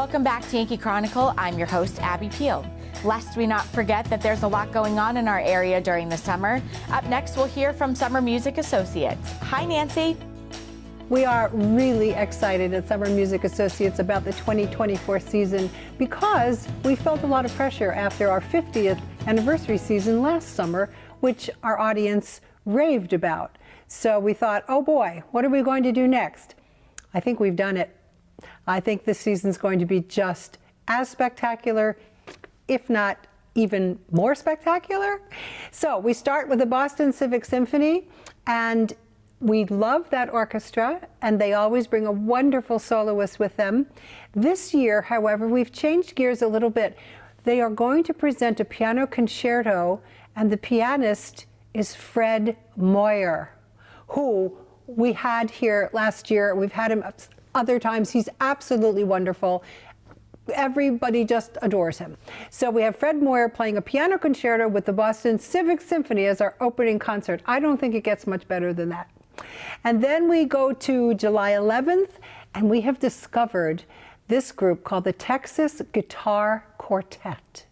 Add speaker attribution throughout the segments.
Speaker 1: Welcome back to Yankee Chronicle. I'm your host, Abby Peel. Lest we not forget that there's a lot going on in our area during the summer. Up next, we'll hear from Summer Music Associates. Hi, Nancy.
Speaker 2: We are really excited at Summer Music Associates about the 2024 season because we felt a lot of pressure after our 50th anniversary season last summer, which our audience raved about. So we thought, oh boy, what are we going to do next? I think we've done it. I think this season's going to be just as spectacular, if not even more spectacular. So we start with the Boston Civic Symphony, and we love that orchestra, and they always bring a wonderful soloist with them. This year, however, we've changed gears a little bit. They are going to present a piano concerto, and the pianist is Fred Moyer, who we had here last year. We've had him other times. He's absolutely wonderful. Everybody just adores him. So we have Fred Moyer playing a piano concerto with the Boston Civic Symphony as our opening concert. I don't think it gets much better than that. And then we go to July 11th, and we have discovered this group called the Texas Guitar Quartet.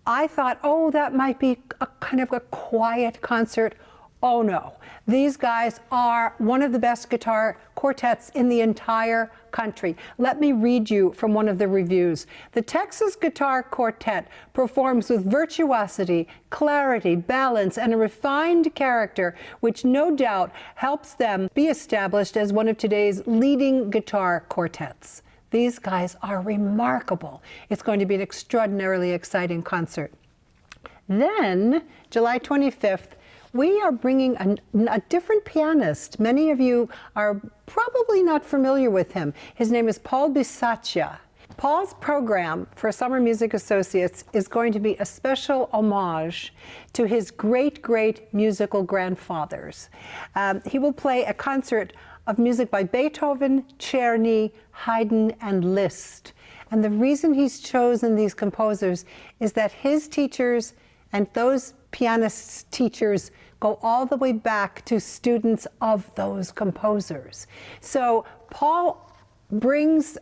Speaker 2: I thought, oh, that might be a kind of a quiet concert. Oh no, these guys are one of the best guitar quartets in the entire country. Let me read you from one of the reviews. The Texas Guitar Quartet performs with virtuosity, clarity, balance, and a refined character, which no doubt helps them be established as one of today's leading guitar quartets. These guys are remarkable. It's going to be an extraordinarily exciting concert. Then, July 25th, we are bringing a different pianist. Many of you are probably not familiar with him. His name is Paul Bisaccia. Paul's program for Summer Music Associates is going to be a special homage to his great musical grandfathers. He will play a concert of music by Beethoven, Czerny, Haydn, and Liszt. And the reason he's chosen these composers is that his teachers and those pianists' teachers go all the way back to students of those composers. So Paul brings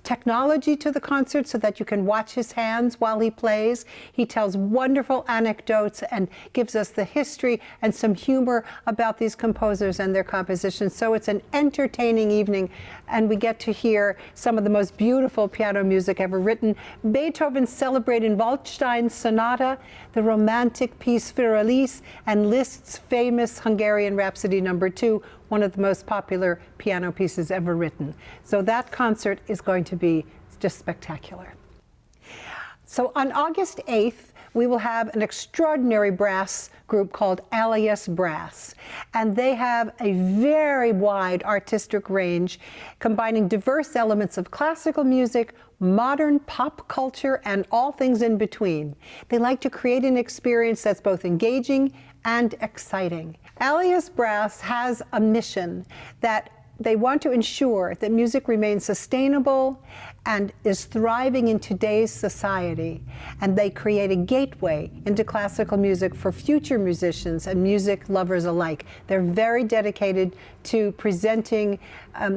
Speaker 2: technology to the concert so that you can watch his hands while he plays. He tells wonderful anecdotes and gives us the history and some humor about these composers and their compositions. So it's an entertaining evening, and we get to hear some of the most beautiful piano music ever written. Beethoven's celebrated Waldstein Sonata, the romantic piece Fioralice, and Liszt's famous Hungarian Rhapsody No. 2, one of the most popular piano pieces ever written. So that concert is going to be just spectacular. So on August 8th, we will have an extraordinary brass group called Alias Brass. And they have a very wide artistic range, combining diverse elements of classical music, modern pop culture, and all things in between. They like to create an experience that's both engaging and exciting. Alias Brass has a mission that they want to ensure that music remains sustainable and is thriving in today's society. And they create a gateway into classical music for future musicians and music lovers alike. They're very dedicated to presenting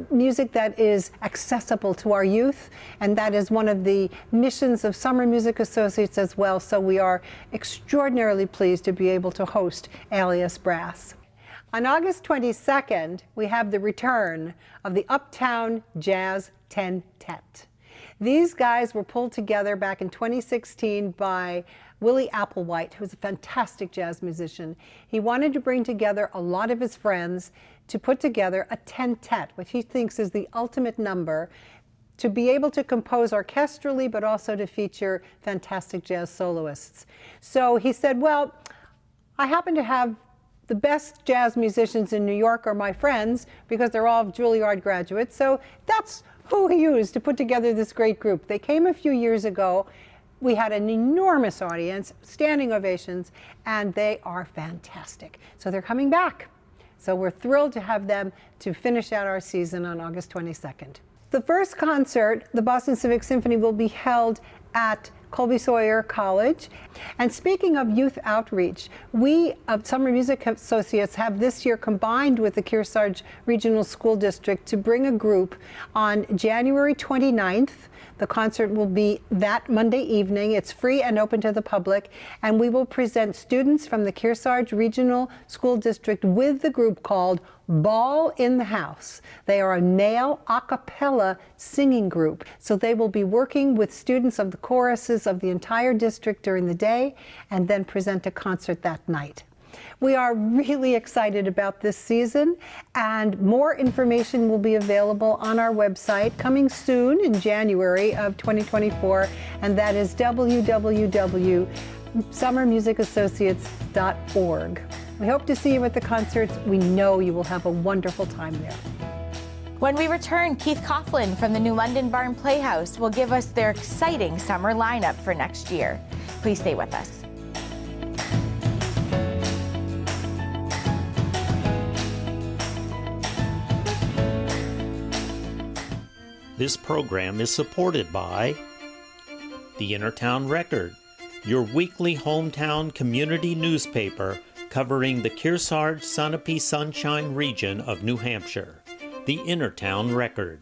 Speaker 2: music that is accessible to our youth, and that is one of the missions of Summer Music Associates as well. So we are extraordinarily pleased to be able to host Alias Brass. On August 22nd, we have the return of the Uptown Jazz Ten-Tet. These guys were pulled together back in 2016 by Willie Applewhite, who's a fantastic jazz musician. He wanted to bring together a lot of his friends to put together a ten-tet, which he thinks is the ultimate number, to be able to compose orchestrally, but also to feature fantastic jazz soloists. So he said, well, I happen to have the best jazz musicians in New York are my friends because they're all Juilliard graduates. So that's who he used to put together this great group. They came a few years ago. We had an enormous audience, standing ovations, and they are fantastic. So they're coming back. So we're thrilled to have them to finish out our season on August 22nd. The first concert, the Boston Civic Symphony, will be held at Colby Sawyer College. And speaking of youth outreach, we of Summer Music Associates have this year combined with the Kearsarge Regional School District to bring a group on January 29th The concert will be that Monday evening. It's free and open to the public, and we will present students from the Kearsarge Regional School District with the group called Ball in the House. They are a male a cappella singing group, so they will be working with students of the choruses of the entire district during the day and then present a concert that night. We are really excited about this season, and more information will be available on our website coming soon in January of 2024, and that is www.summermusicassociates.org. We hope to see you at the concerts. We know you will have a wonderful time there.
Speaker 1: When we return, Keith Coughlin from the New London Barn Playhouse will give us their exciting summer lineup for next year. Please stay with us.
Speaker 3: This program is supported by the Innertown Record, your weekly hometown community newspaper covering the Kearsarge-Sunapee Sunshine region of New Hampshire. The Innertown Record.